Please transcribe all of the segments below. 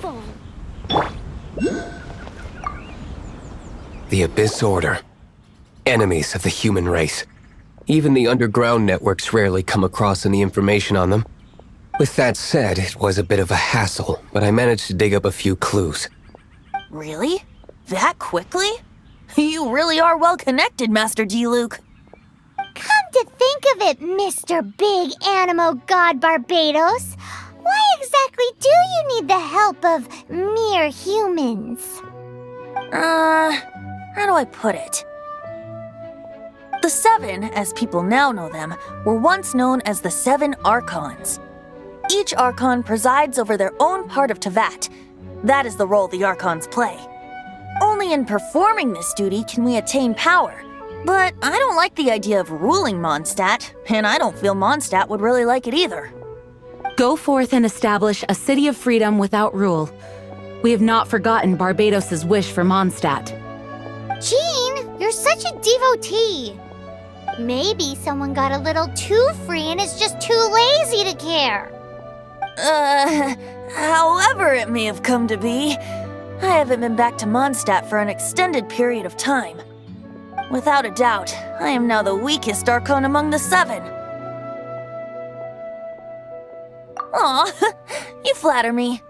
awful. The Abyss Order. Enemies of the human race. Even the underground networks rarely come across any information on them. With that said, it was a bit of a hassle, but I managed to dig up a few clues. Really? That quickly? You really are well connected, Master G-Luke. Come to think of it, Mr. Big Animo God Barbados, why exactly do you need the help of mere humans? How do I put it? The Seven, as people now know them, were once known as the Seven Archons. Each Archon presides over their own part of Teyvat. That is the role the Archons play. Only in performing this duty can we attain power. But I don't like the idea of ruling Mondstadt, and I don't feel Mondstadt would really like it either. Go forth and establish a city of freedom without rule. We have not forgotten Barbados' wish for Mondstadt. Jean, you're such a devotee. Maybe someone got a little too free and is just too lazy to care. However it may have come to be, I haven't been back to Mondstadt for an extended period of time. Without a doubt, I am now the weakest Archon among the Seven. Aw, you flatter me.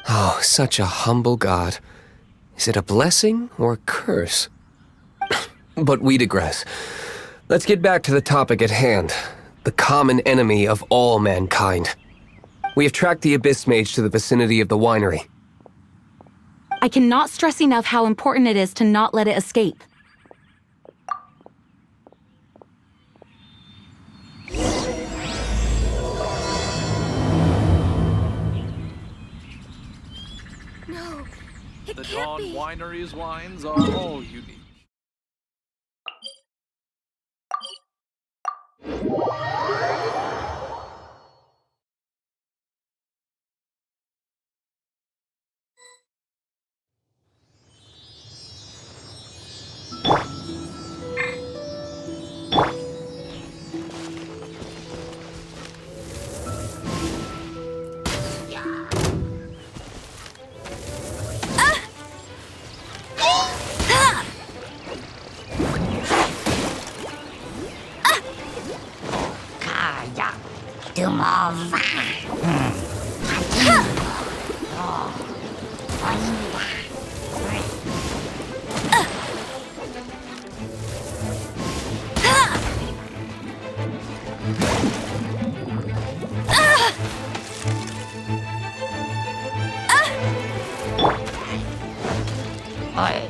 Oh, such a humble god. Is it a blessing or a curse? But we digress. Let's get back to the topic at hand. The common enemy of all mankind. We have tracked the Abyss Mage to the vicinity of the winery. I cannot stress enough how important it is to not let it escape. No, it The can't Dawn be. Winery's wines are all unique.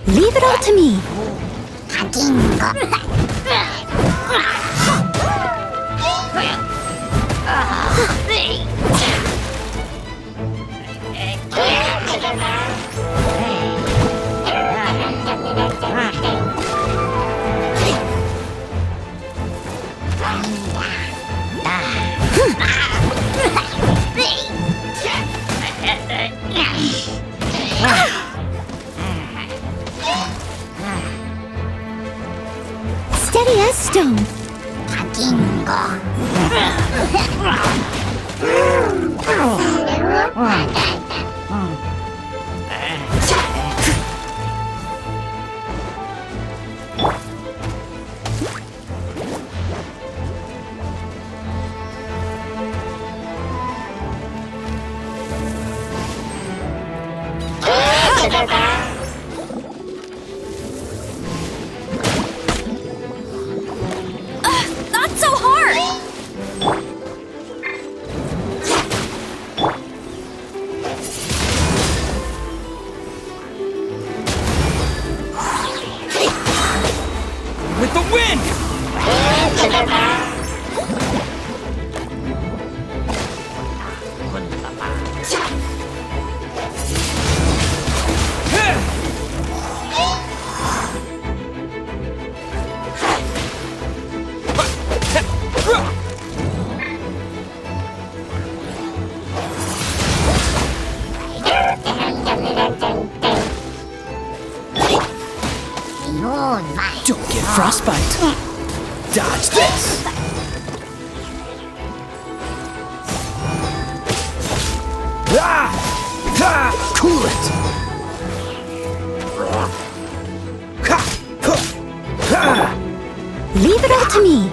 Leave it all to me. Steady as stone. Not so hard! With the wind! Don't get frostbite. Dodge this. Ah! Cool it! Leave it all to me.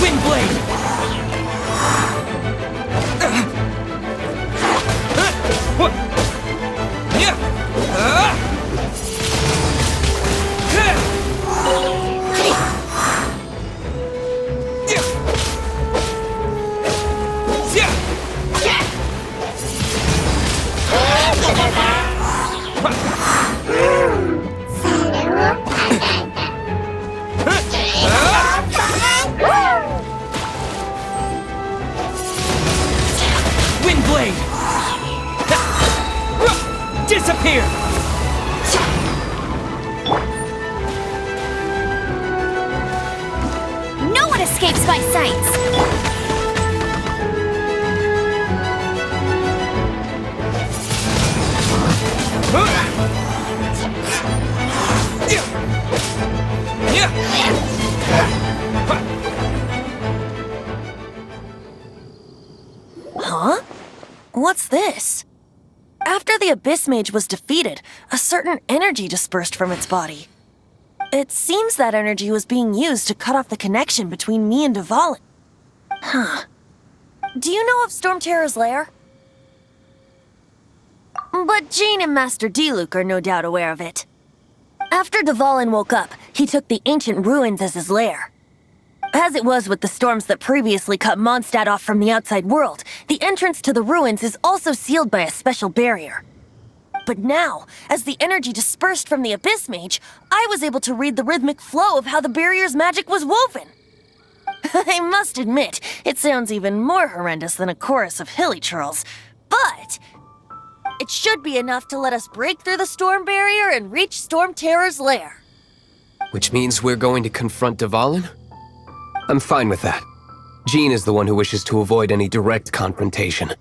Windblade! Windblade! Disappear! No one escapes my sights. Huh? What's this? After the Abyss Mage was defeated, a certain energy dispersed from its body. It seems that energy was being used to cut off the connection between me and Dvalin. Huh. Do you know of Stormterror's lair? But Jane and Master Diluc are no doubt aware of it. After Dvalin woke up, he took the ancient ruins as his lair. As it was with the storms that previously cut Mondstadt off from the outside world, the entrance to the ruins is also sealed by a special barrier. But now, as the energy dispersed from the Abyss Mage, I was able to read the rhythmic flow of how the barrier's magic was woven. I must admit, it sounds even more horrendous than a chorus of hilly churls, but it should be enough to let us break through the storm barrier and reach Stormterror's lair. Which means we're going to confront Dvalin? I'm fine with that. Jean is the one who wishes to avoid any direct confrontation.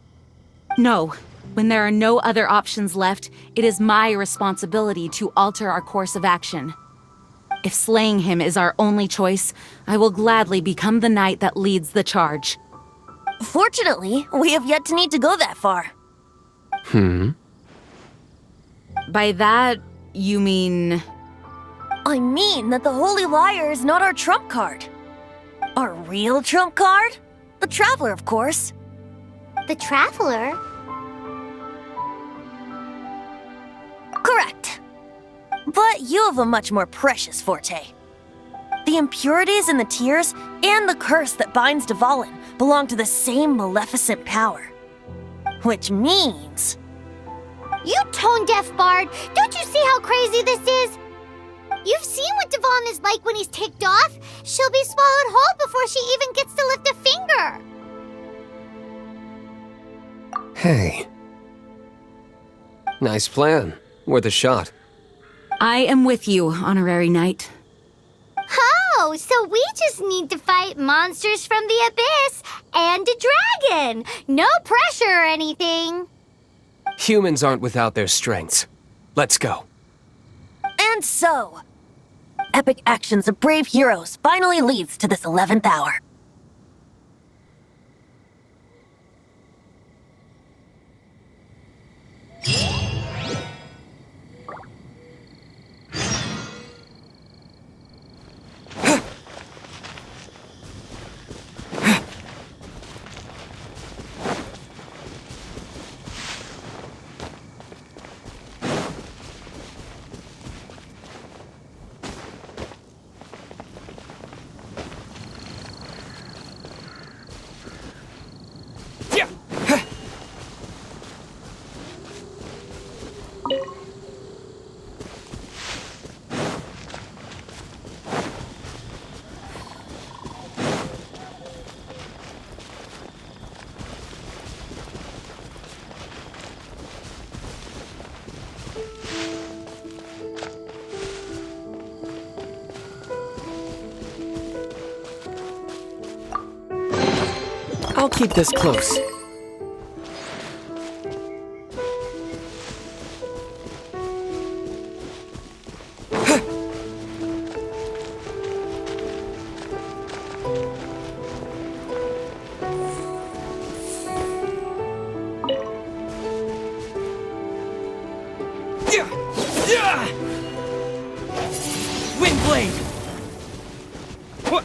No. When there are no other options left, it is my responsibility to alter our course of action. If slaying him is our only choice, I will gladly become the knight that leads the charge. Fortunately, we have yet to need to go that far. By that, you mean... I mean that the Holy Liar is not our trump card. Our real trump card? The Traveler, of course. The Traveler? Correct. But you have a much more precious forte. The impurities in the tears and the curse that binds Dvalin belong to the same maleficent power. Which means... You tone-deaf bard! Don't you see how crazy this is? You've seen what Dvalin is like when he's ticked off. She'll be swallowed whole before she even gets to lift a finger. Hey. Nice plan. Worth a shot. I am with you, Honorary Knight. Oh, so we just need to fight monsters from the abyss and a dragon. No pressure or anything. Humans aren't without their strengths. Let's go. And so, epic actions of brave heroes finally leads to this 11th hour. I'll keep this close. Windblade! What?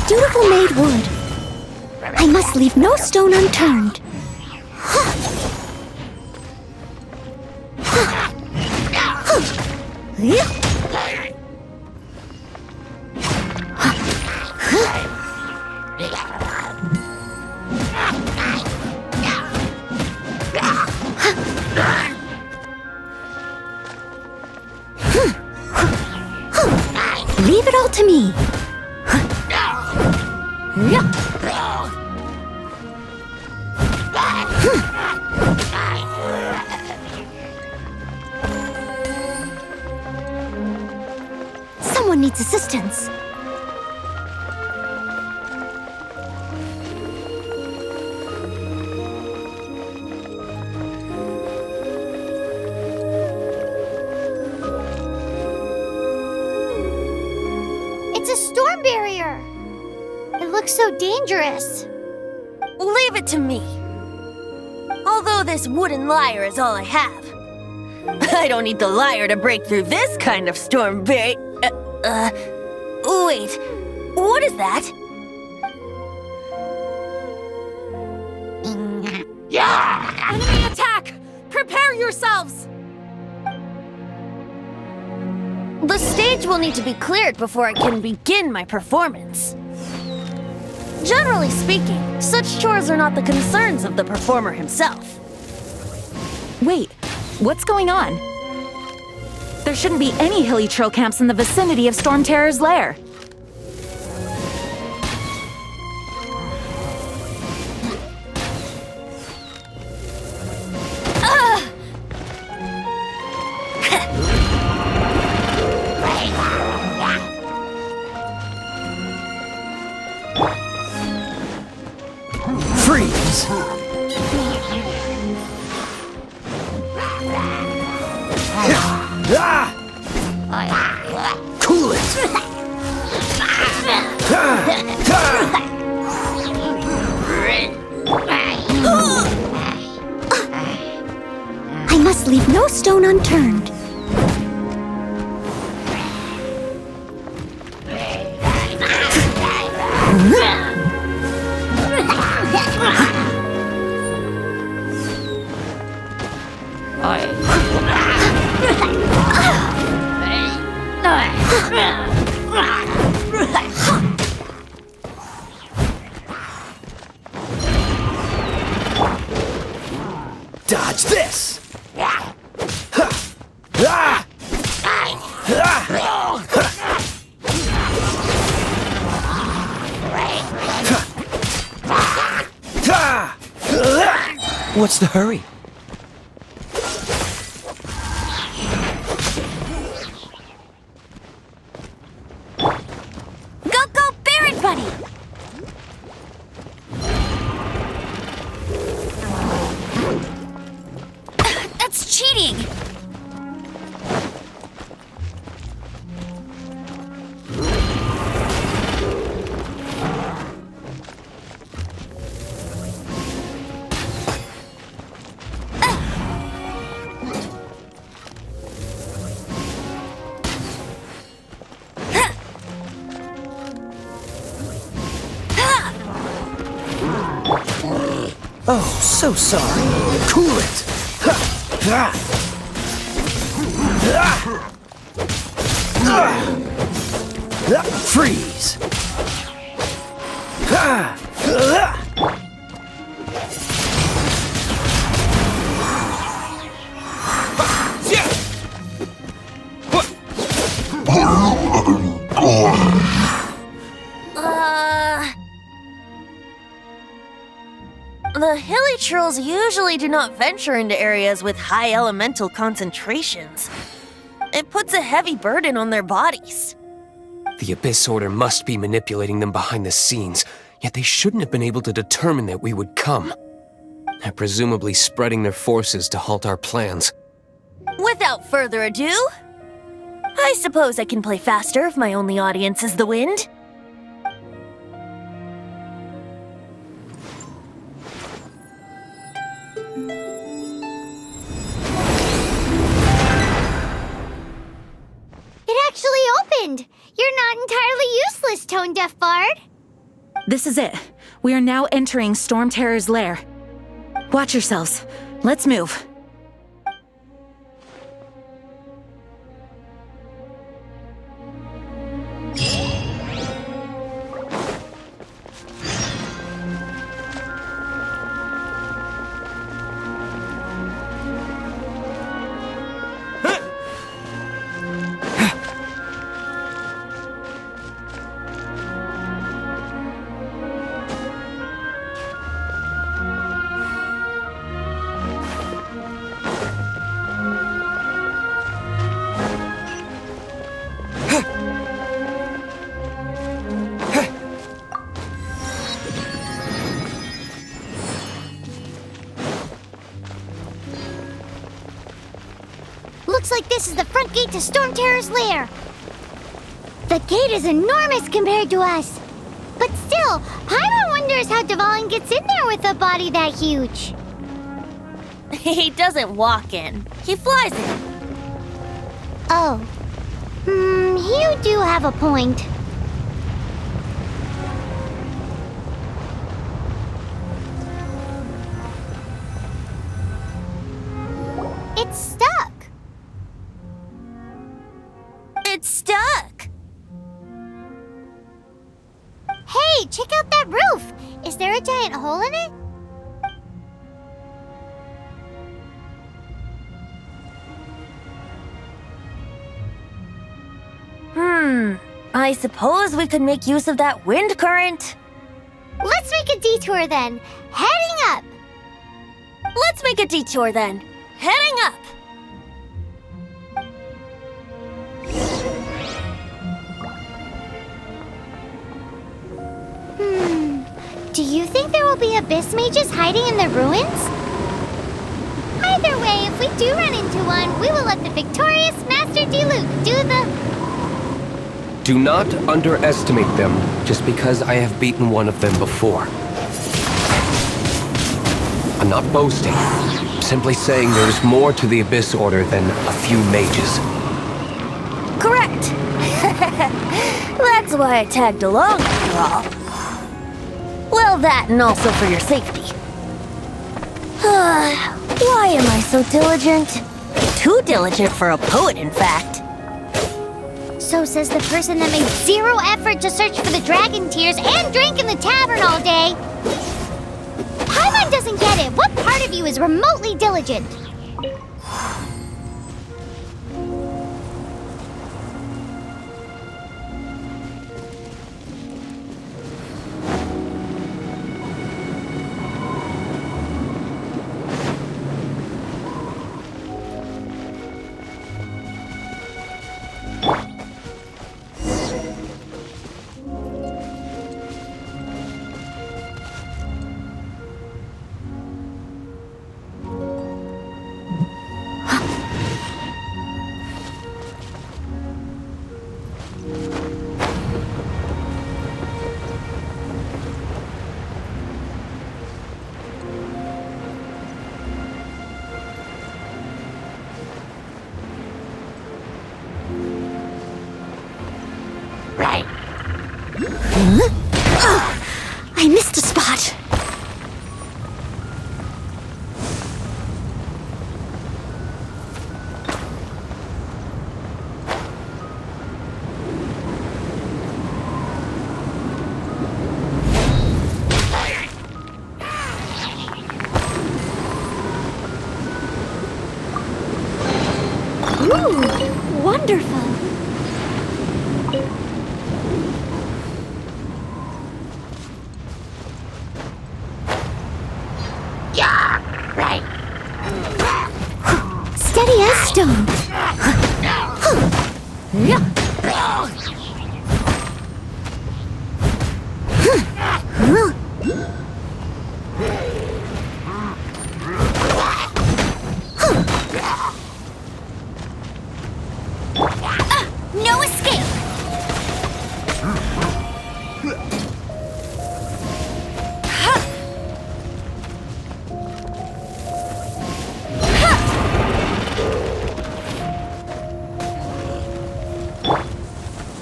dutiful maid would. I must leave no stone unturned. Leave it all to me. Someone needs assistance. It's a storm barrier. It looks so dangerous. Leave it to me. Although this wooden lyre is all I have. I don't need the lyre to break through this kind of storm wait, what is that? Enemy attack! Prepare yourselves! The stage will need to be cleared before I can begin my performance. Generally speaking, such chores are not the concerns of the performer himself. Wait, what's going on? There shouldn't be any hilly trail camps in the vicinity of Stormterror's lair. Freeze! Cool it! I must leave no stone unturned. Dodge this! What's the hurry? Go, bear it, buddy! That's cheating! Oh, so sorry. Cool it! Freeze! The hilly trolls usually do not venture into areas with high elemental concentrations. It puts a heavy burden on their bodies. The Abyss Order must be manipulating them behind the scenes, yet they shouldn't have been able to determine that we would come. They're presumably spreading their forces to halt our plans. Without further ado, I suppose I can play faster if my only audience is the wind. It actually opened! You're not entirely useless, Tone Deaf Bard. This is it. We are now entering Stormterror's lair. Watch yourselves. Let's move. Looks like this is the front gate to Stormterror's lair. The gate is enormous compared to us. But still, Paimon wonders how Dvalin gets in there with a body that huge. He doesn't walk in. He flies in. Oh. You do have a point. It's stuck. It's stuck. Hey, check out that roof! Is there a giant hole in it? I suppose we could make use of that wind current. Let's make a detour then. Heading up! Let's make a detour then. Heading up. Do you think there will be abyss mages hiding in the ruins? Either way, if we do run into one, we will let the victorious Master Diluc do the... Do not underestimate them just because I have beaten one of them before. I'm not boasting. I'm simply saying there is more to the Abyss Order than a few mages. Correct. That's why I tagged along after all. Well, that and also for your safety. Why am I so diligent? Too diligent for a poet, in fact. So says the person that made zero effort to search for the dragon tears and drank in the tavern all day. Paimon doesn't get it. What part of you is remotely diligent? I missed a spot. Ooh, wonderful. Steady as stone. No escape.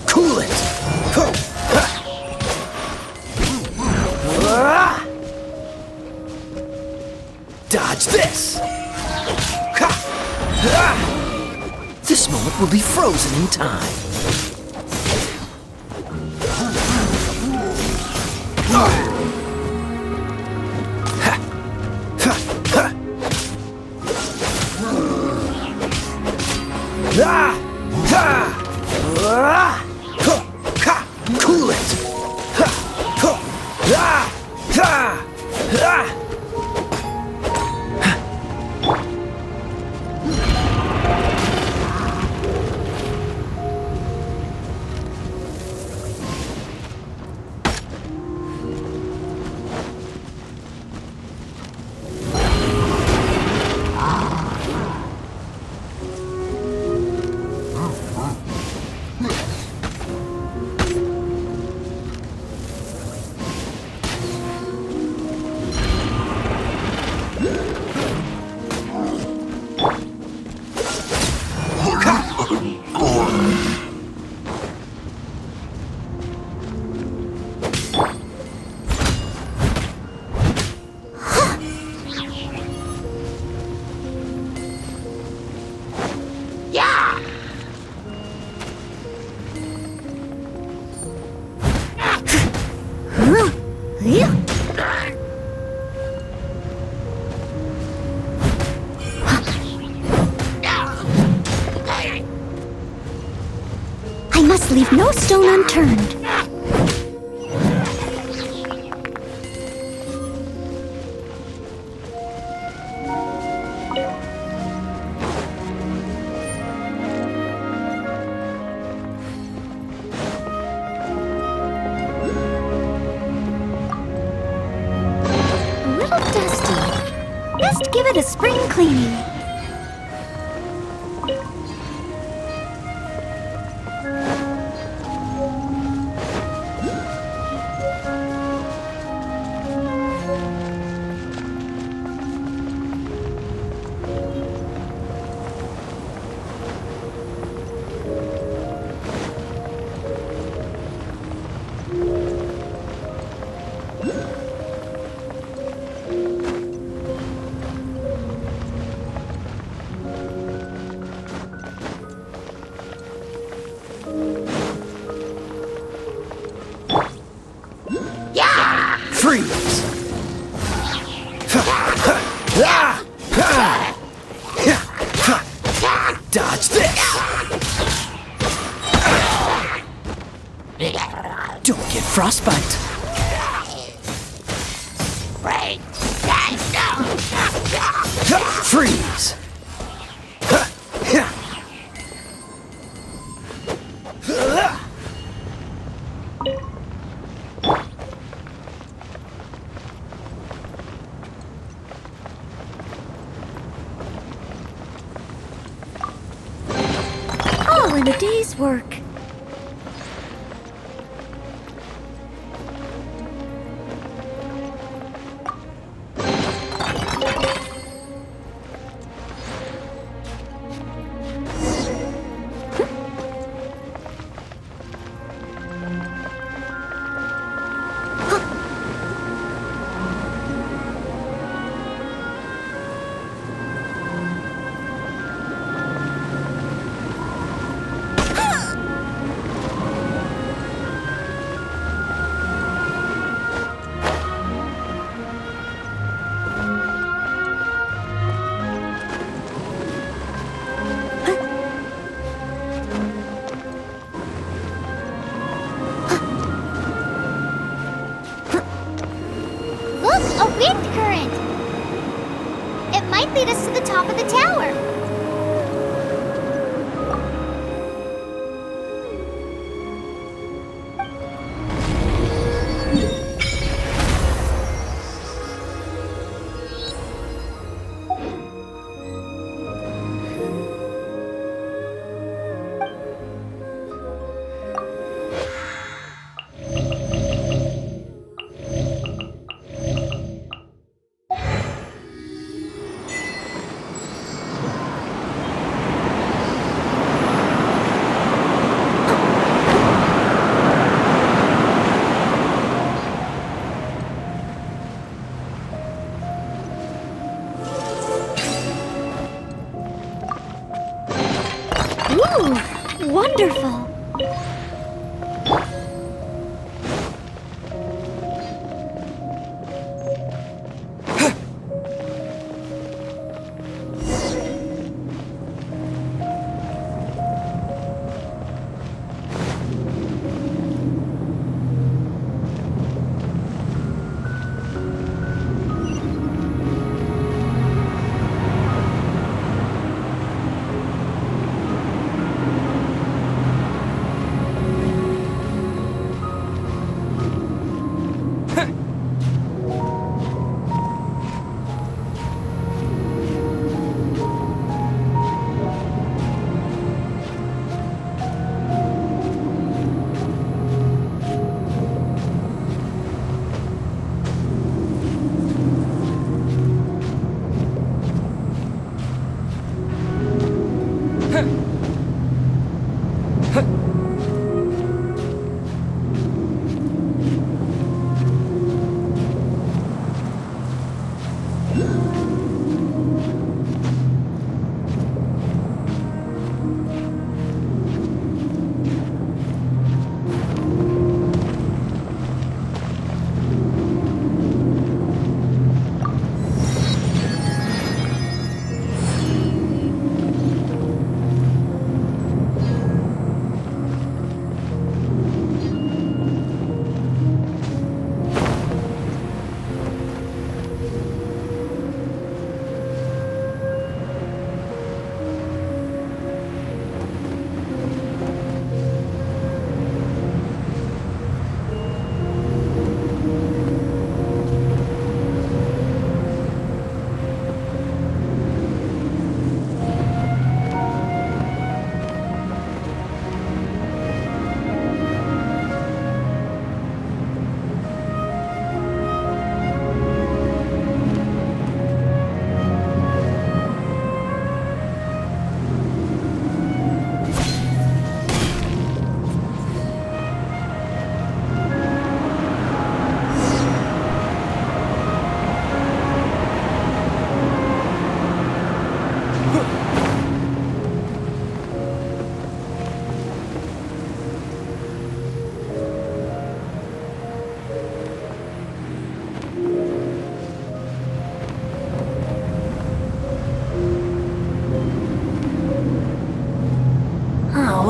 Cool it! Dodge this! Ha! Ah! This moment will be frozen in time. Cool it! I must leave no stone unturned. A little dusty. Best give it a spring cleaning. Freeze! Dodge this! Don't get frostbite. Freeze! All in a day's work. Look, a wind current! It might lead us to the top of the tower.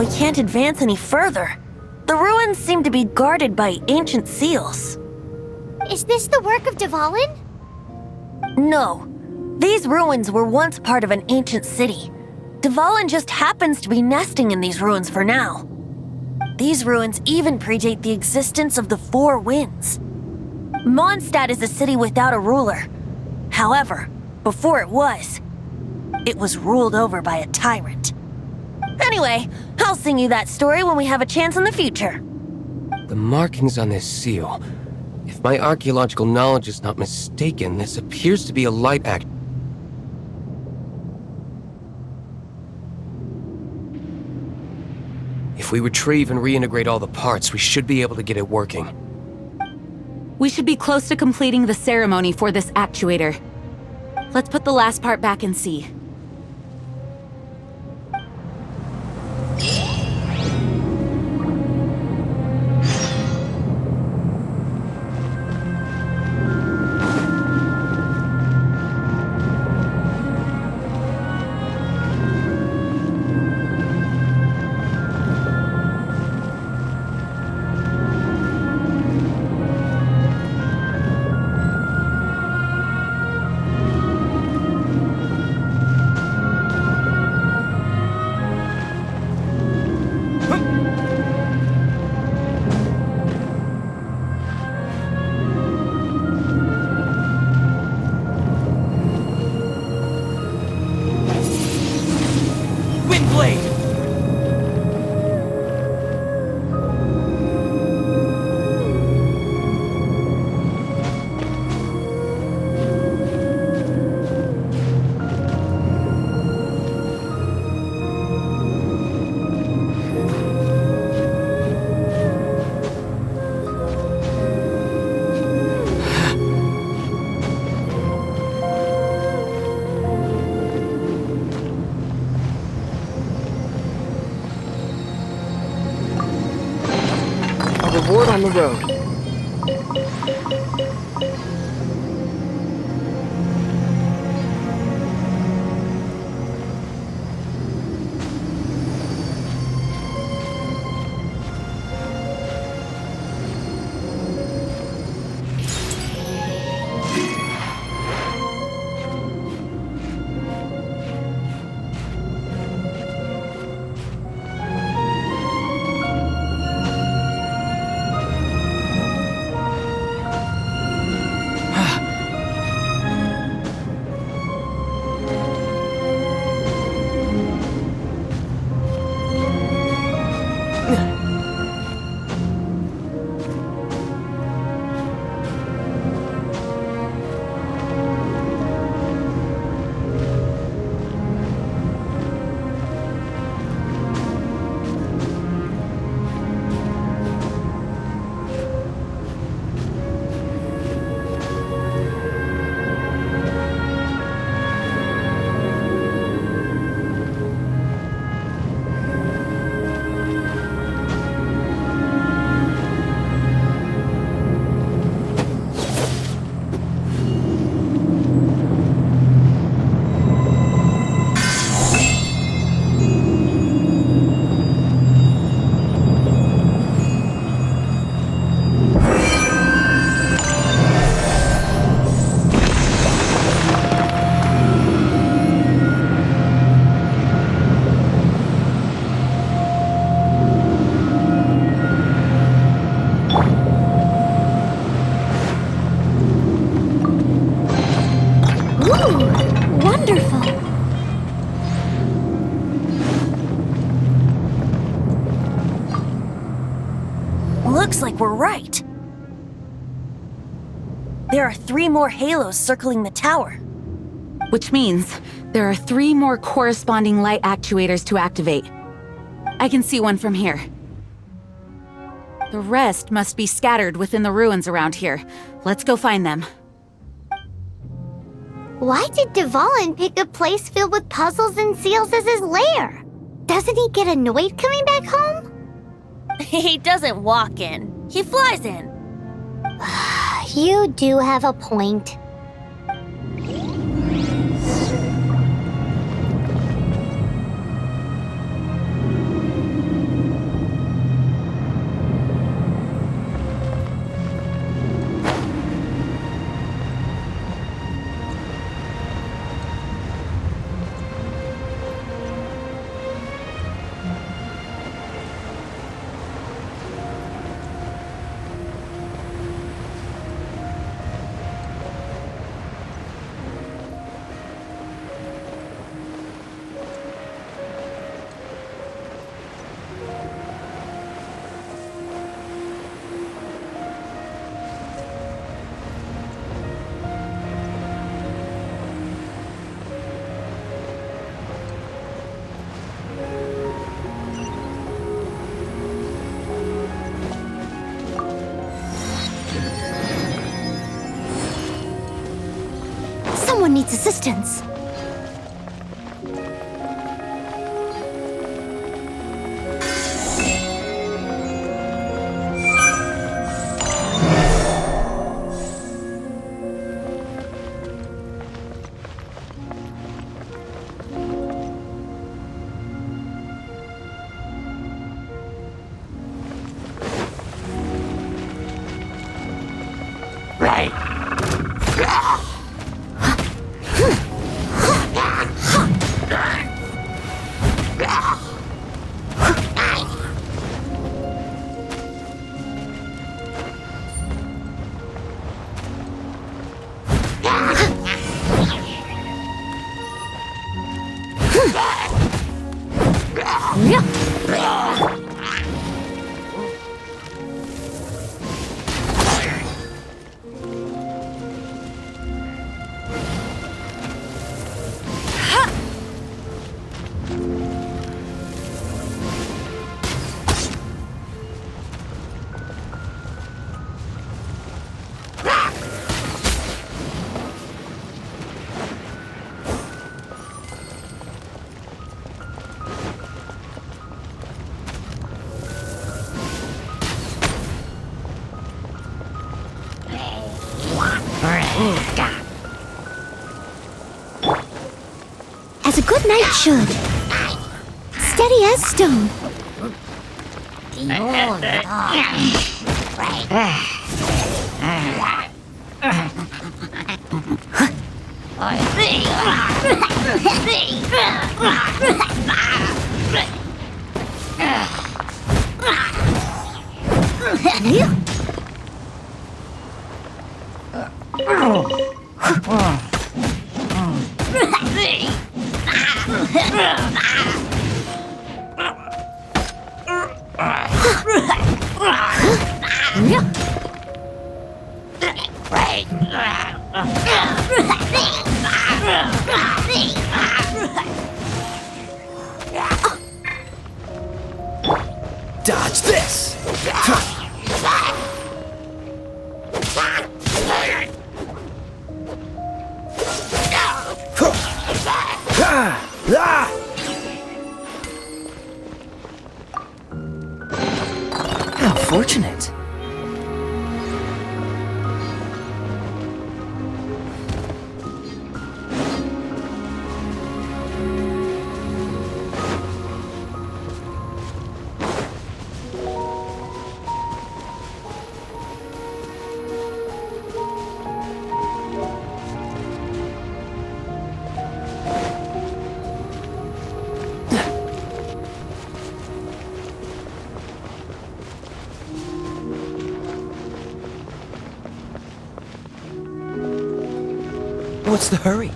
we can't advance any further. The ruins seem to be guarded by ancient seals. Is this the work of Dvalin? No. These ruins were once part of an ancient city. Dvalin just happens to be nesting in these ruins for now. These ruins even predate the existence of the Four Winds. Mondstadt is a city without a ruler. However, before it was ruled over by a tyrant. Anyway, I'll sing you that story when we have a chance in the future. The markings on this seal. If my archaeological knowledge is not mistaken, this appears to be a light act. If we retrieve and reintegrate all the parts, we should be able to get it working. We should be close to completing the ceremony for this actuator. Let's put the last part back and see. Windblade! Reward on the road. Looks like we're right. There are 3 more halos circling the tower. Which means there are 3 more corresponding light actuators to activate. I can see one from here. The rest must be scattered within the ruins around here. Let's go find them. Why did Dvalin pick a place filled with puzzles and seals as his lair? Doesn't he get annoyed coming back home? He doesn't walk in. He flies in. You do have a point. Someone needs assistance. As a good knight should. Steady as stone. Dodge this! How fortunate. What's the hurry?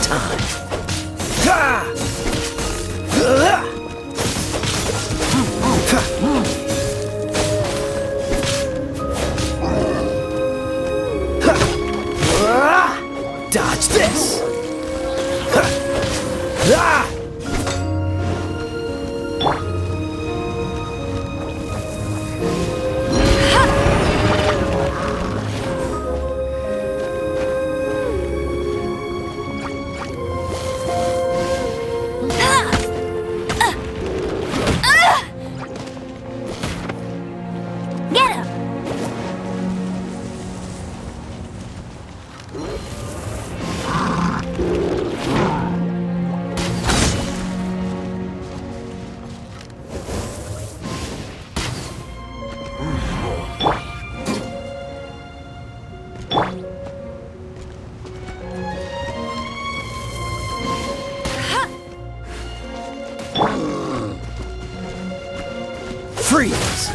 time. Dodge this! Get him! Freeze!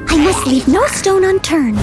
I must leave no stone unturned.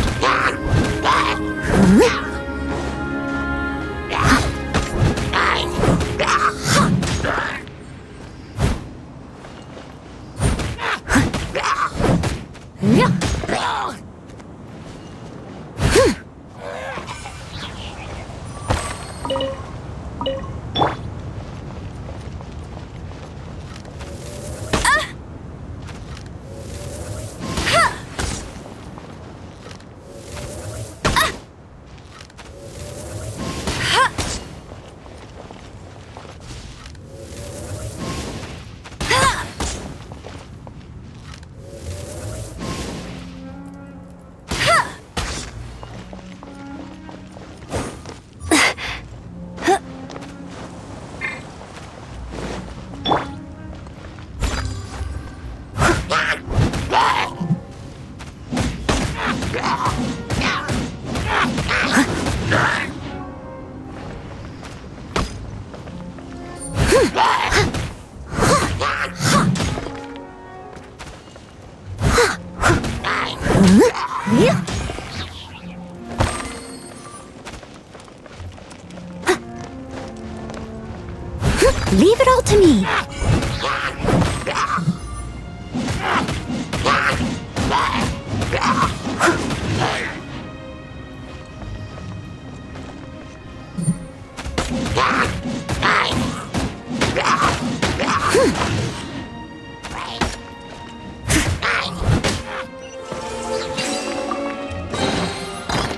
Leave it all to me.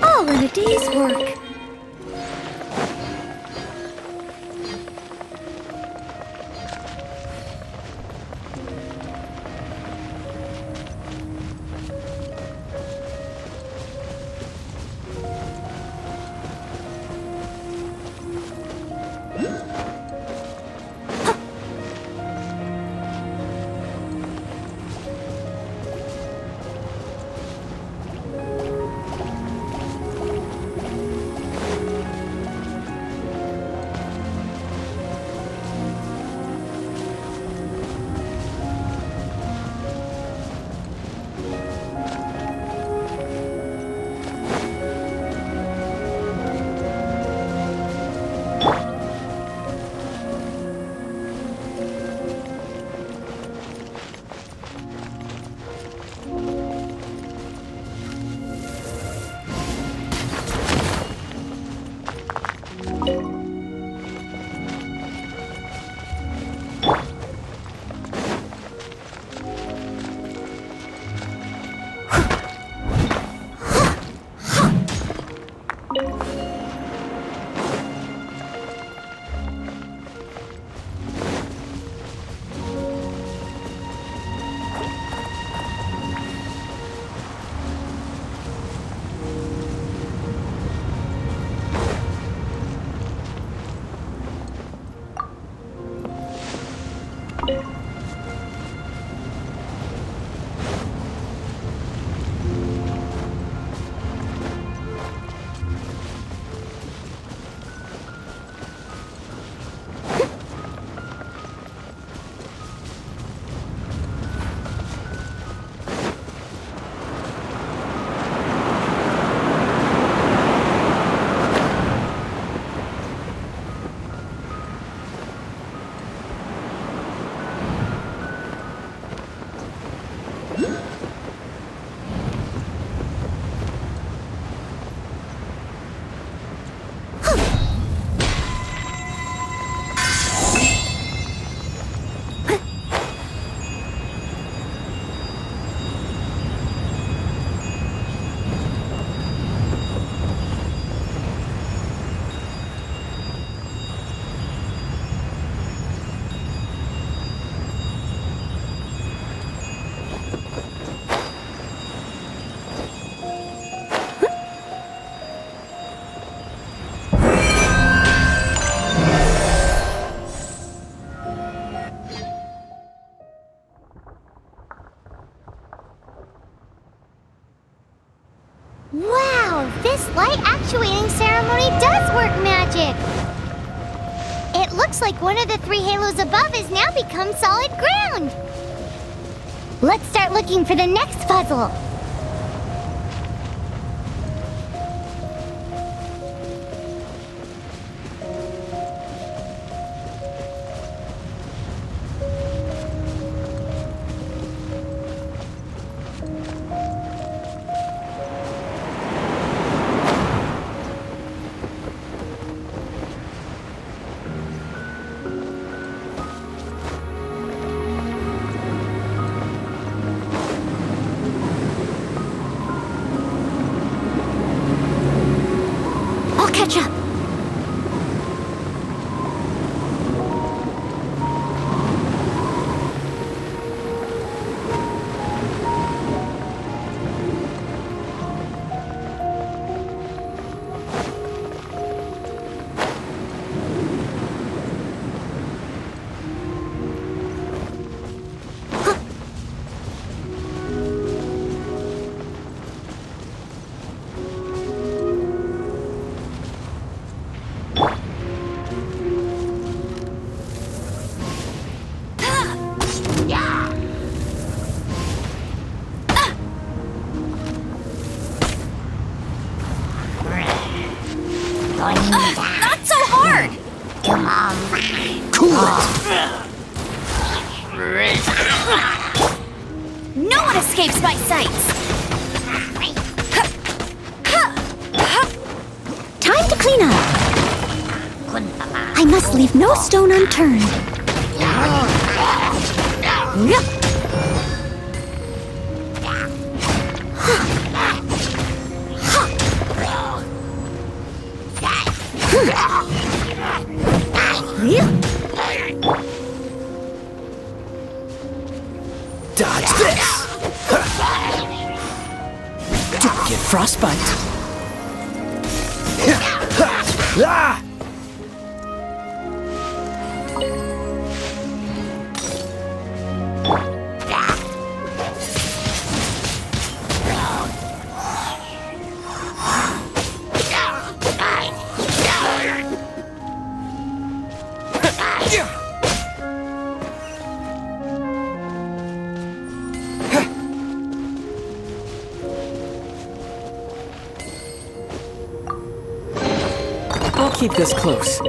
All in a day's work. Wow, this light actuating ceremony does work magic! It looks like one of the 3 halos above has now become solid ground! Let's start looking for the next puzzle! I'll catch up! Not so hard! Cool it! No one escapes my sights! Time to clean up! I must leave no stone unturned. Dodge this! Don't get frostbite. Ah! I'll keep this close.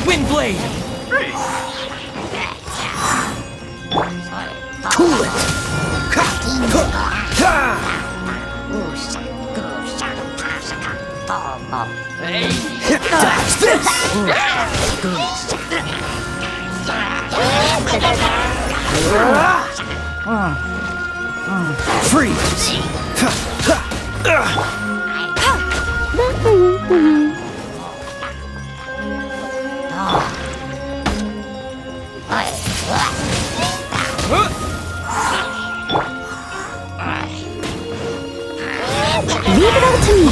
Windblade! Cool it! Dodge this! Freeze! Leave it all to me.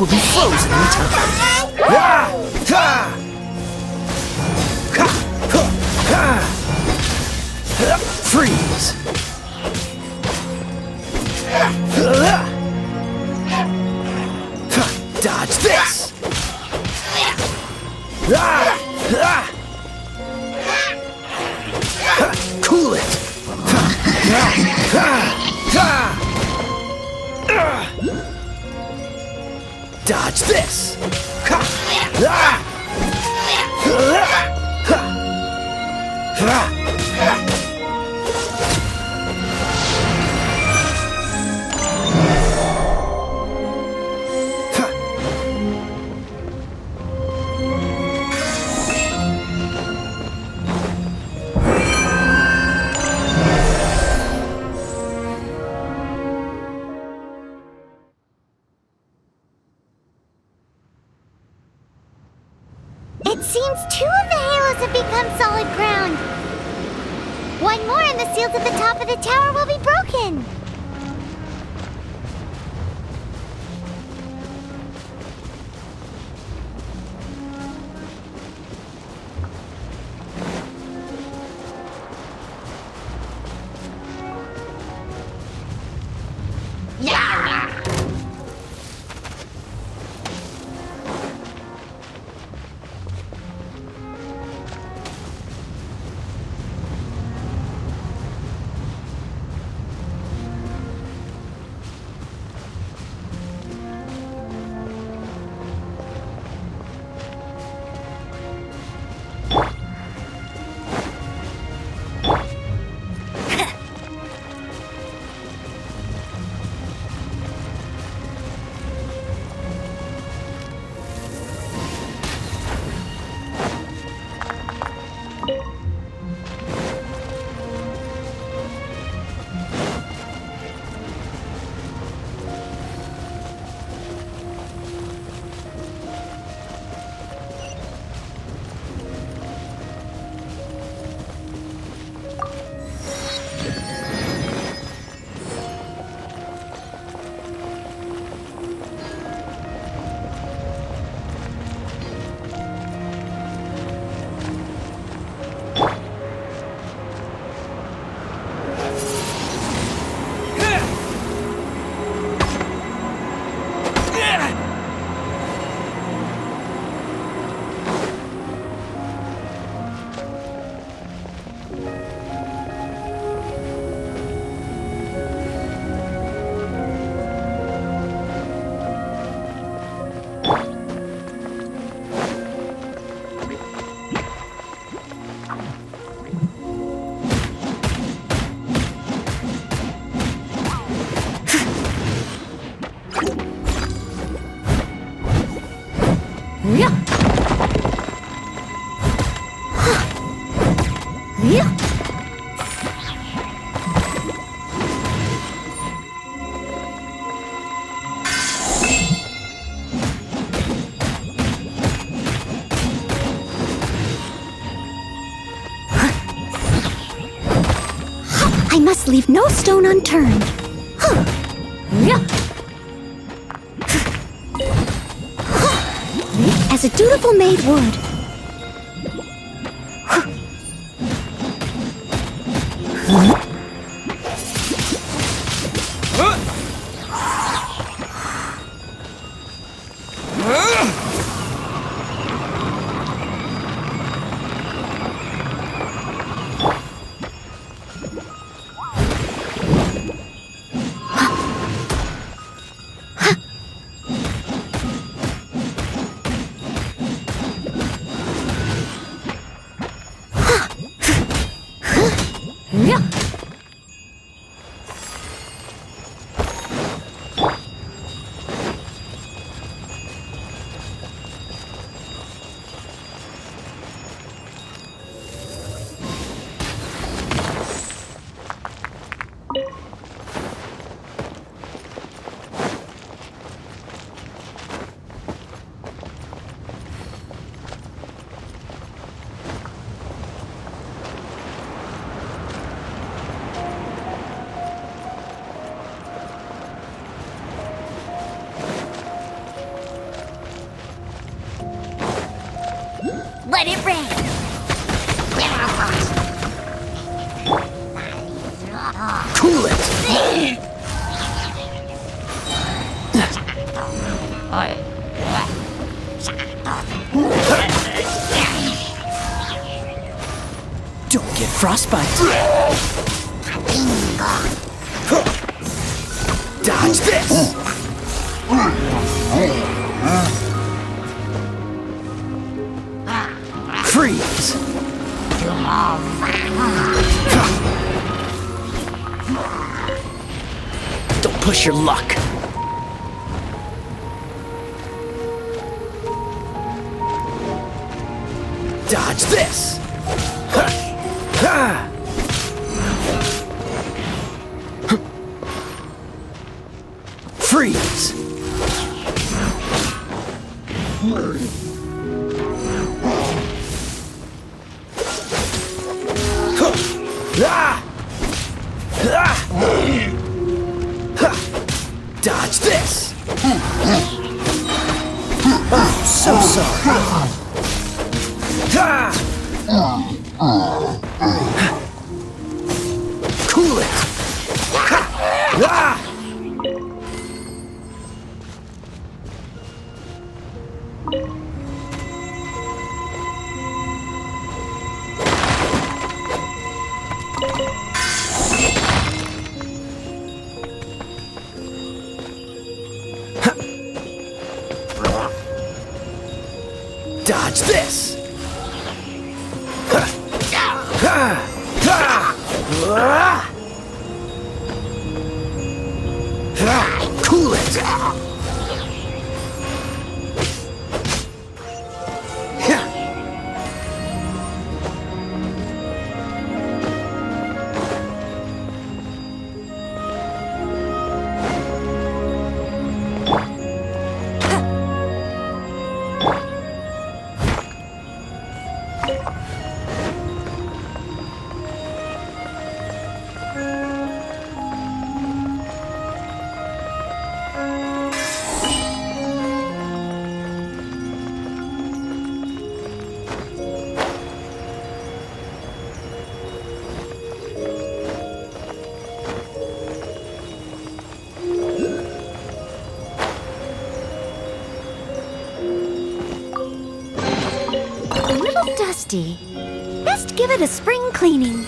will be frozen in time. Freeze! Dodge this! Cool it! Dodge this! It seems 2 of the halos have become solid ground. 1 more and the seals at the top of the tower will be broken. I must leave no stone unturned. As a dutiful maid would. Yeah. Let it rain. Cool it! Don't get frostbite. Dodge this! Freeze! Don't push your luck. Dodge this! Freeze! Dodge this! Oh, so sorry. Cool it! Dodge this! Cool it! A little dusty. Best give it a spring cleaning.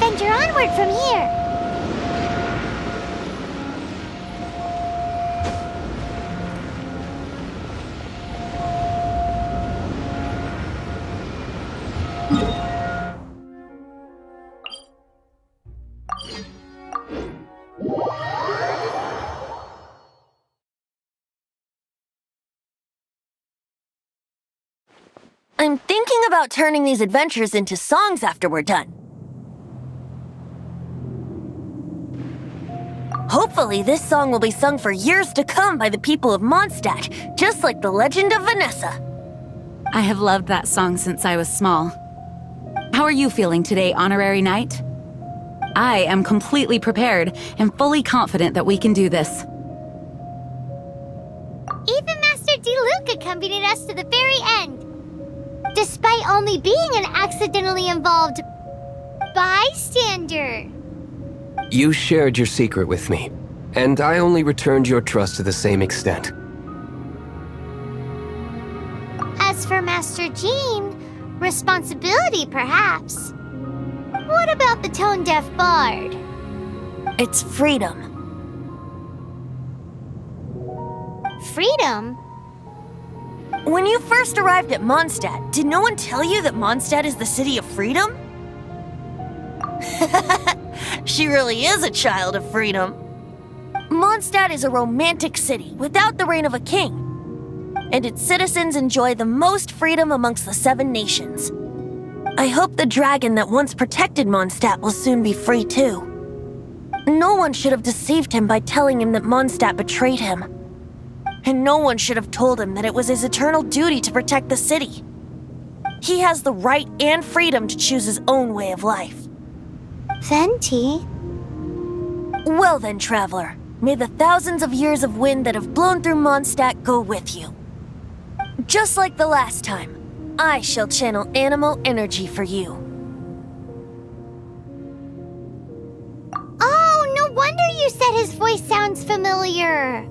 adventure onward from here. I'm thinking about turning these adventures into songs after we're done. Hopefully, this song will be sung for years to come by the people of Mondstadt, just like the legend of Vanessa. I have loved that song since I was small. How are you feeling today, Honorary Knight? I am completely prepared and fully confident that we can do this. Even Master D-Luke accompanied us to the very end, despite only being an accidentally involved bystander. You shared your secret with me, and I only returned your trust to the same extent. As for Master Jean, responsibility perhaps. What about the tone-deaf bard? It's freedom. Freedom? When you first arrived at Mondstadt, did no one tell you that Mondstadt is the city of freedom? She really is a child of freedom. Mondstadt is a romantic city without the reign of a king, and its citizens enjoy the most freedom amongst the 7 nations. I hope the dragon that once protected Mondstadt will soon be free too. No one should have deceived him by telling him that Mondstadt betrayed him. And no one should have told him that it was his eternal duty to protect the city. He has the right and freedom to choose his own way of life. Venti? Well then, traveler, may the thousands of years of wind that have blown through Mondstadt go with you. Just like the last time, I shall channel animal energy for you. Oh, no wonder you said his voice sounds familiar.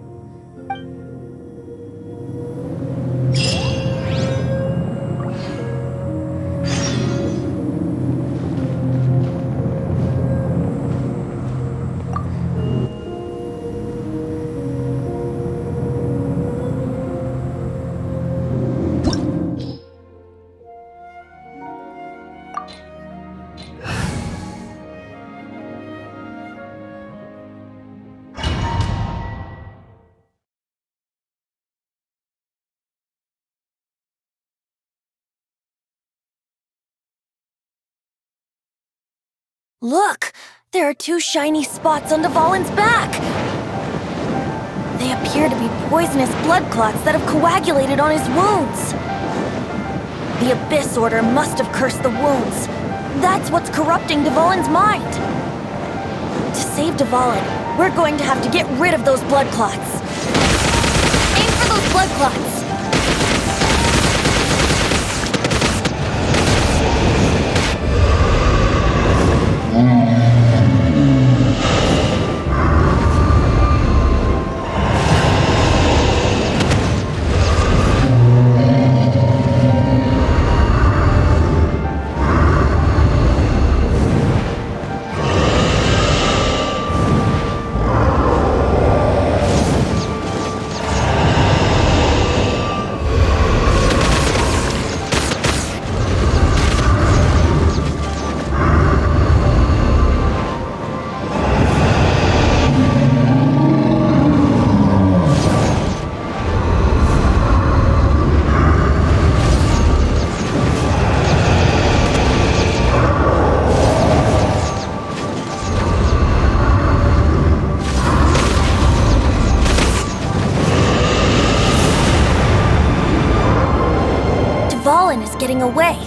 Look! There are 2 shiny spots on Dvalin's back! They appear to be poisonous blood clots that have coagulated on his wounds. The Abyss Order must have cursed the wounds. That's what's corrupting Dvalin's mind. To save Dvalin, we're going to have to get rid of those blood clots. Aim for those blood clots! Getting away,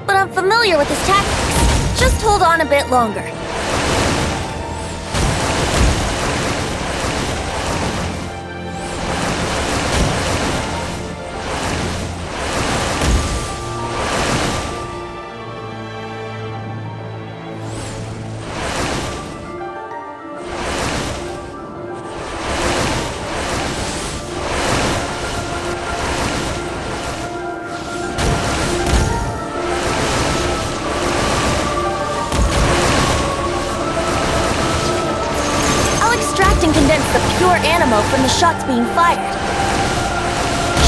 but I'm familiar with his tactics. Just hold on a bit longer. pure animo from the shots being fired.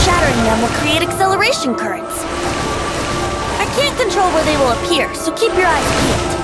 Shattering them will create acceleration currents. I can't control where they will appear, so keep your eyes peeled.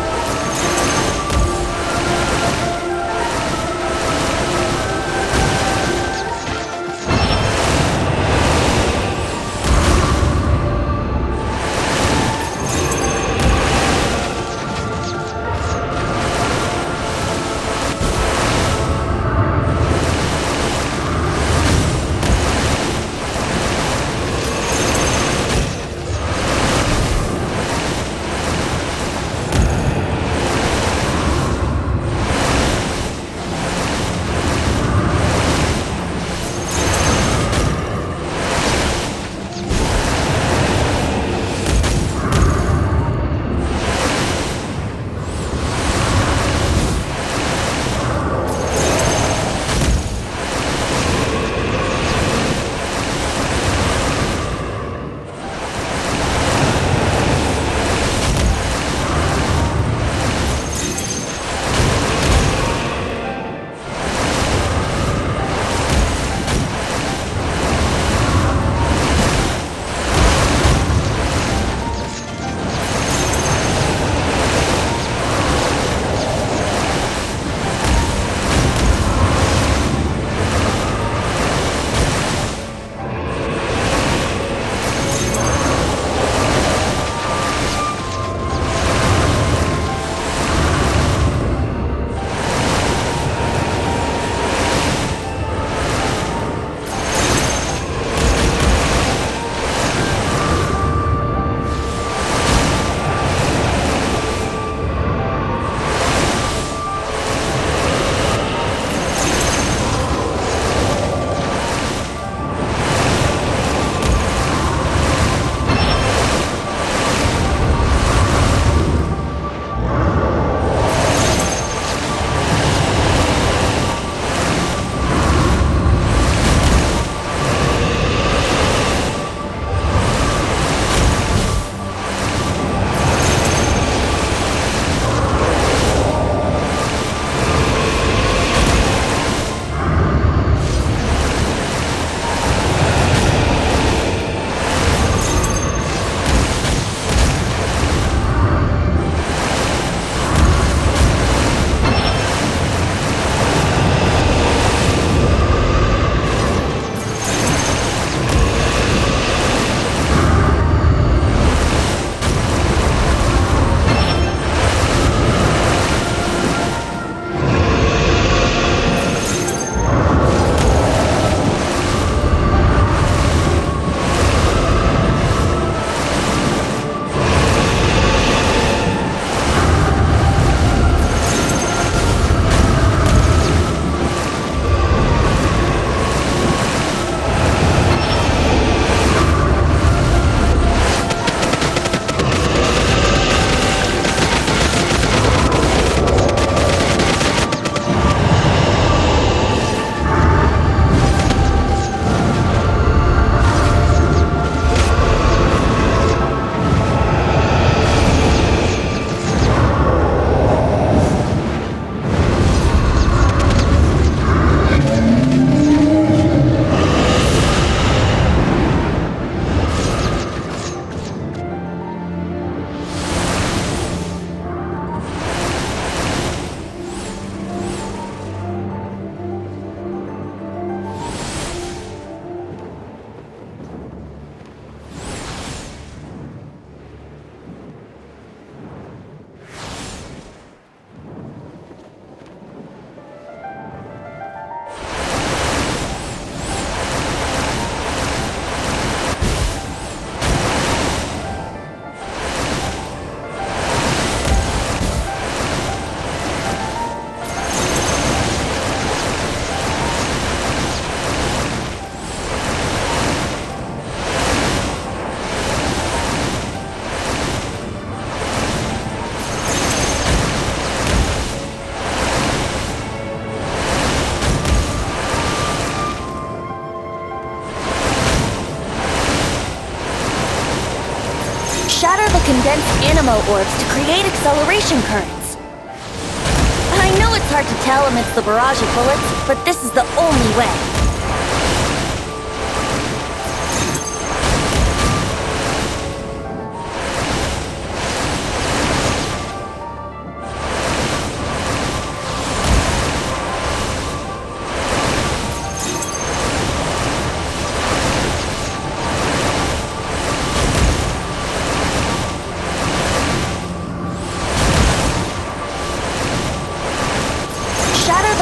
Shatter the condensed animo orbs to create acceleration currents. I know it's hard to tell amidst the barrage of bullets, but this is the only way.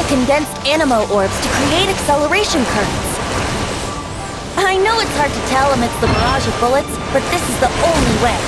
Condensed animo orbs to create acceleration currents. I know it's hard to tell amidst the barrage of bullets, but this is the only way.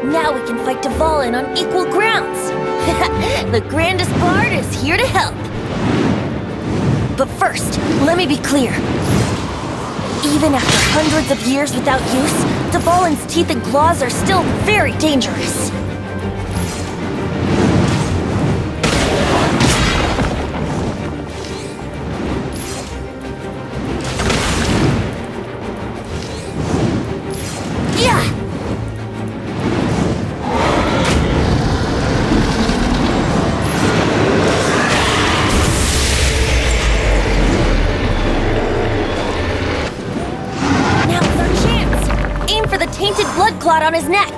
Now we can fight Dvalin on equal grounds! The grandest bard is here to help! But first, let me be clear. Even after hundreds of years without use, Dvalin's teeth and claws are still very dangerous. Tainted blood clot on his neck.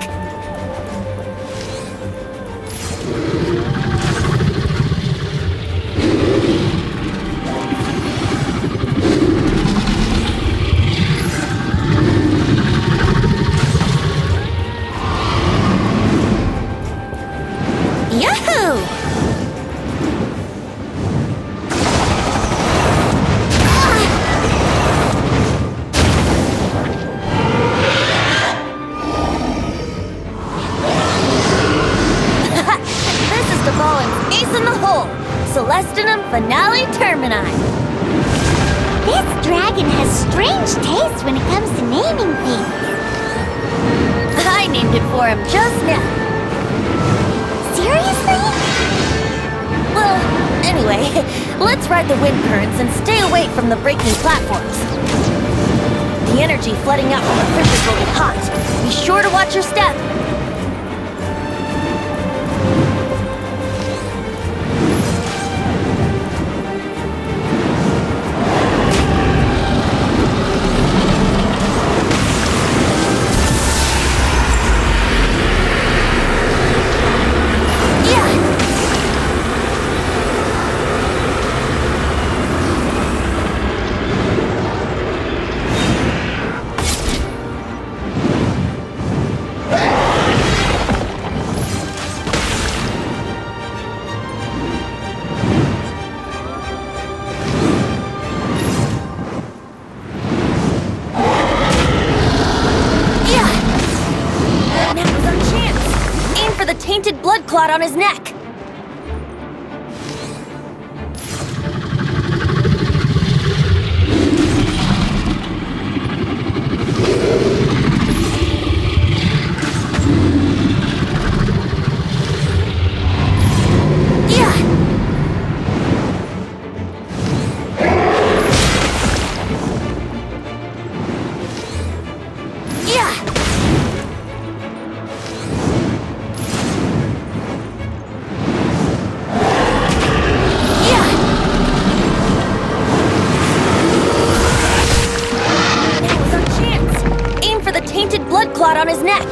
Yahoo! Celestinum Finale Termini. This dragon has strange taste when it comes to naming things. I named it for him just now. Seriously? Well, anyway, let's ride the wind currents and stay away from the breaking platforms. The energy flooding out from the fissures will be hot. Be sure to watch your step. on his neck. Blood clot on his neck.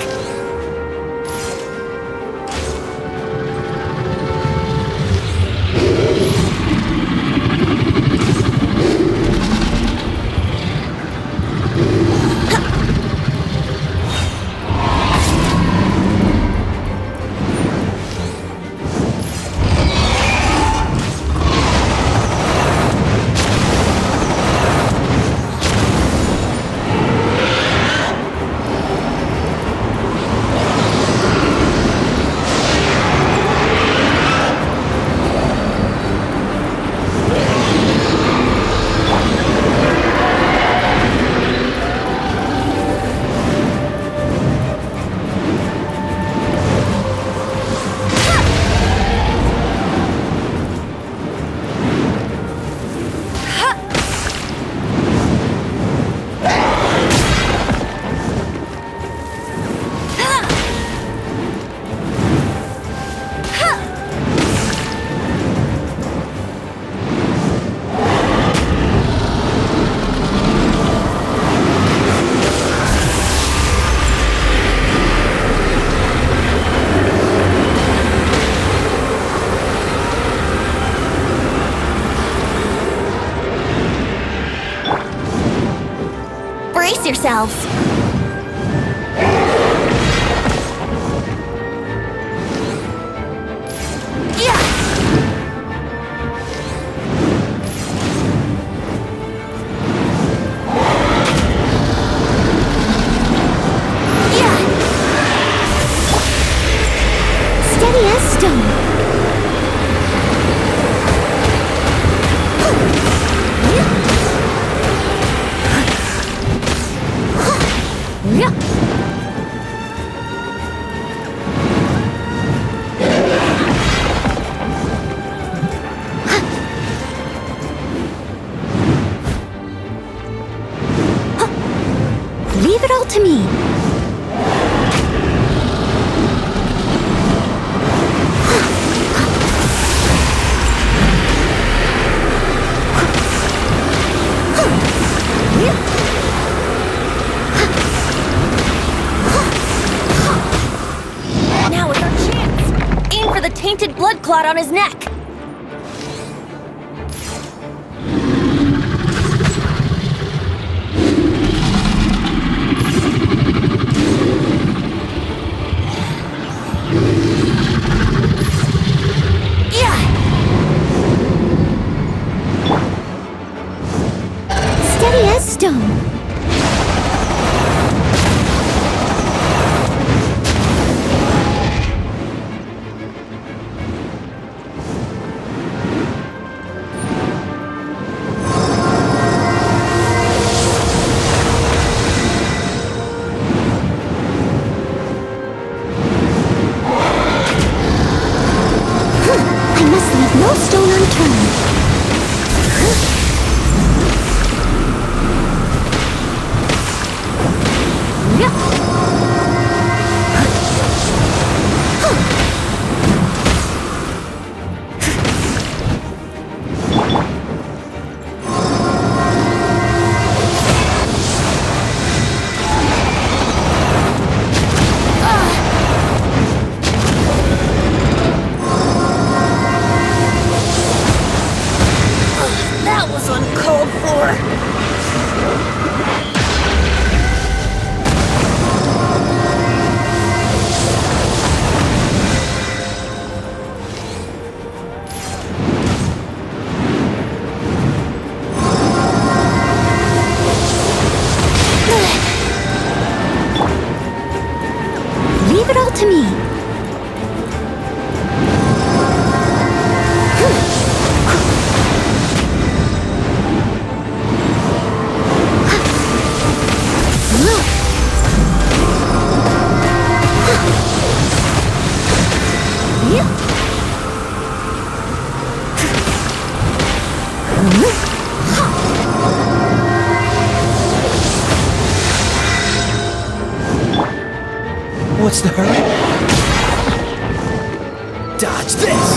Brace yourselves. Steady as stone. Leave it all to me. Now is our chance. Aim for the tainted blood clot on his neck. Steady as stone. I must leave no stone unturned. That was uncalled for. What's the hurry? Dodge this!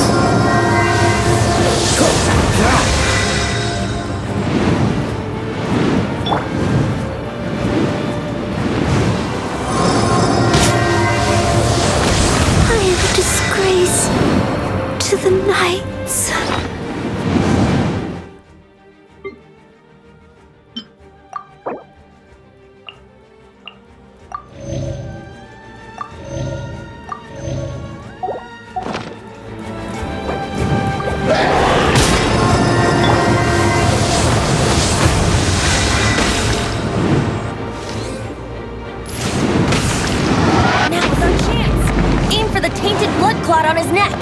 I am a disgrace to the knights. Now's our chance! Aim for the tainted blood clot on his neck!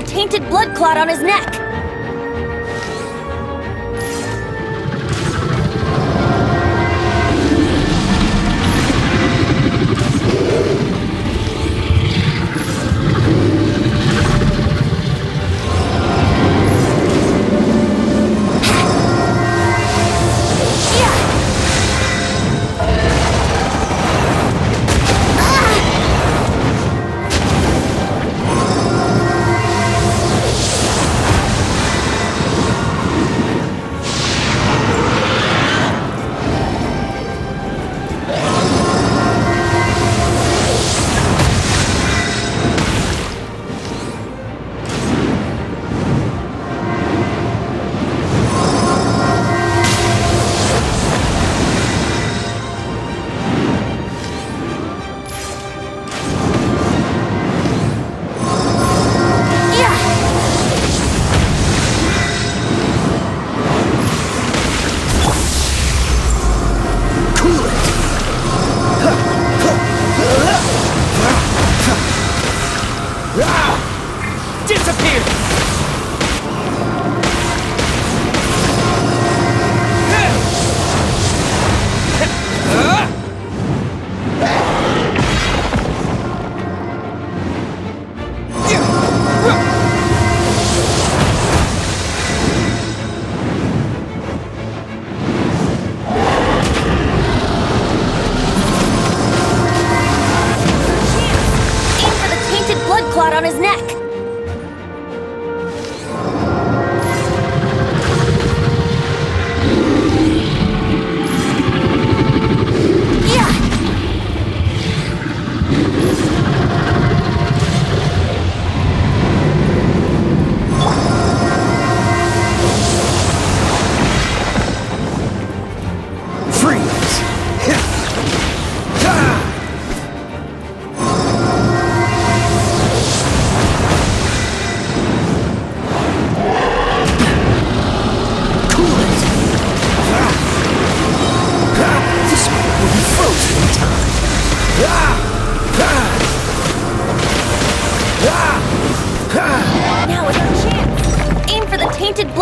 Tainted blood clot on his neck!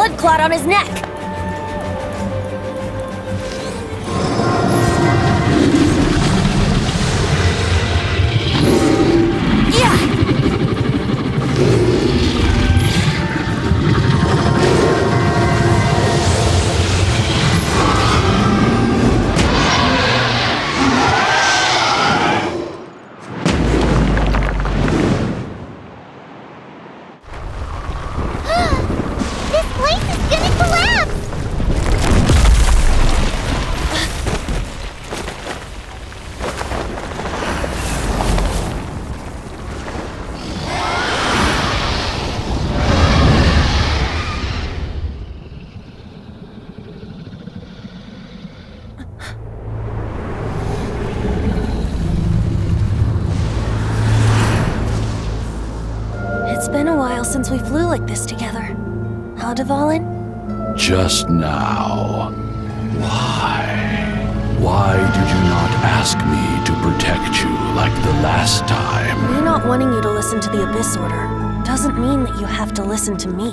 blood clot on his neck. This place is gonna collapse! It's been a while since we flew like this together. How, Dvalin? Just now. Why? Why did you not ask me to protect you like the last time? Me not wanting you to listen to the Abyss Order doesn't mean that you have to listen to me.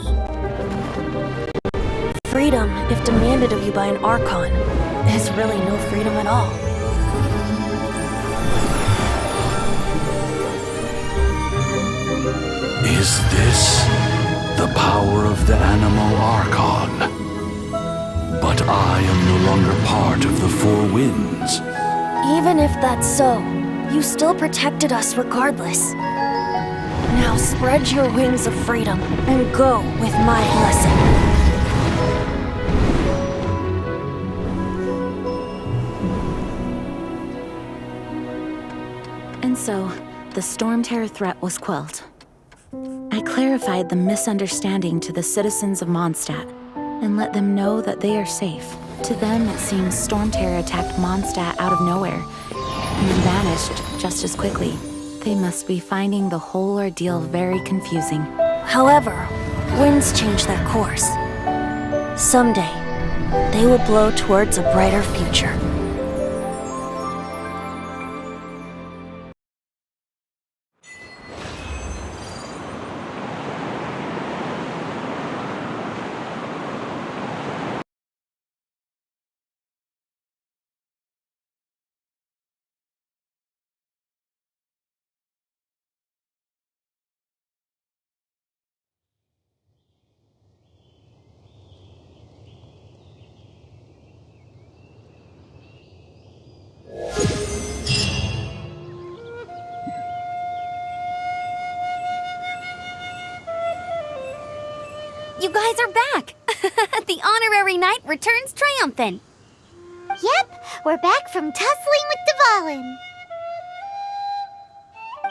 Freedom, if demanded of you by an Archon, is really no freedom at all. Is this the power of the Animal Archon? But I am no longer part of the Four Winds. Even if that's so, you still protected us regardless. Now spread your wings of freedom and go with my blessing. And so, the Stormterror threat was quelled. I clarified the misunderstanding to the citizens of Mondstadt and let them know that they are safe. To them, it seems Stormterror attacked Mondstadt out of nowhere and then vanished just as quickly. They must be finding the whole ordeal very confusing. However, winds change their course. Someday, they will blow towards a brighter future. You guys are back! The honorary knight returns triumphant. Yep, we're back from tussling with Dvalin.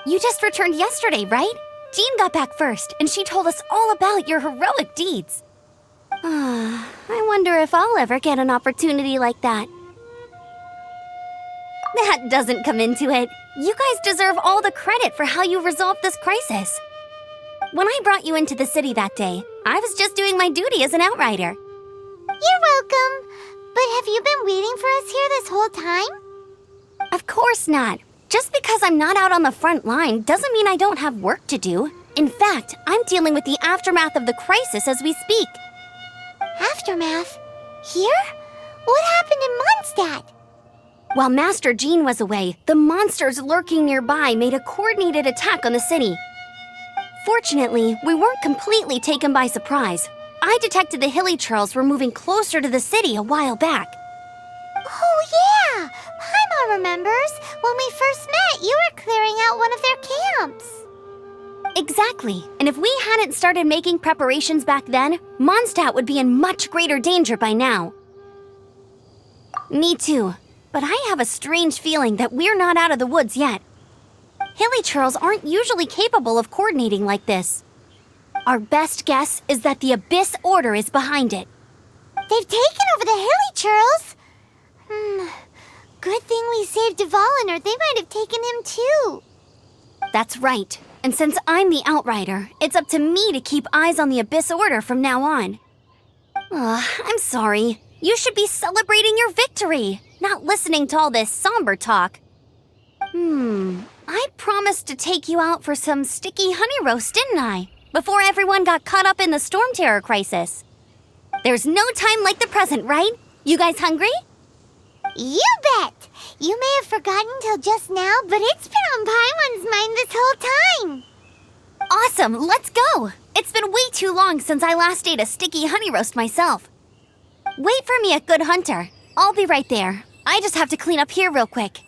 You just returned yesterday, right? Jean got back first, and she told us all about your heroic deeds. I wonder if I'll ever get an opportunity like that. That doesn't come into it. You guys deserve all the credit for how you resolved this crisis. When I brought you into the city that day, I was just doing my duty as an outrider. You're welcome. But have you been waiting for us here this whole time? Of course not. Just because I'm not out on the front line doesn't mean I don't have work to do. In fact, I'm dealing with the aftermath of the crisis as we speak. Aftermath? Here? What happened in Mondstadt? While Master Jean was away, the monsters lurking nearby made a coordinated attack on the city. Fortunately, we weren't completely taken by surprise. I detected the Hilly Churls were moving closer to the city a while back. Oh yeah! Paimon remembers. When we first met, you were clearing out one of their camps. Exactly. And if we hadn't started making preparations back then, Mondstadt would be in much greater danger by now. Me too. But I have a strange feeling that we're not out of the woods yet. Hilly Churls aren't usually capable of coordinating like this. Our best guess is that the Abyss Order is behind it. They've taken over the Hilly Churls? Good thing we saved Dvalin, or they might have taken him too. That's right. And since I'm the Outrider, it's up to me to keep eyes on the Abyss Order from now on. I'm sorry. You should be celebrating your victory, not listening to all this somber talk. I promised to take you out for some sticky honey roast, didn't I? Before everyone got caught up in the Stormterror crisis. There's no time like the present, right? You guys hungry? You bet! You may have forgotten till just now, but it's been on Paimon's mind this whole time. Awesome, let's go! It's been way too long since I last ate a sticky honey roast myself. Wait for me at Good Hunter. I'll be right there. I just have to clean up here real quick.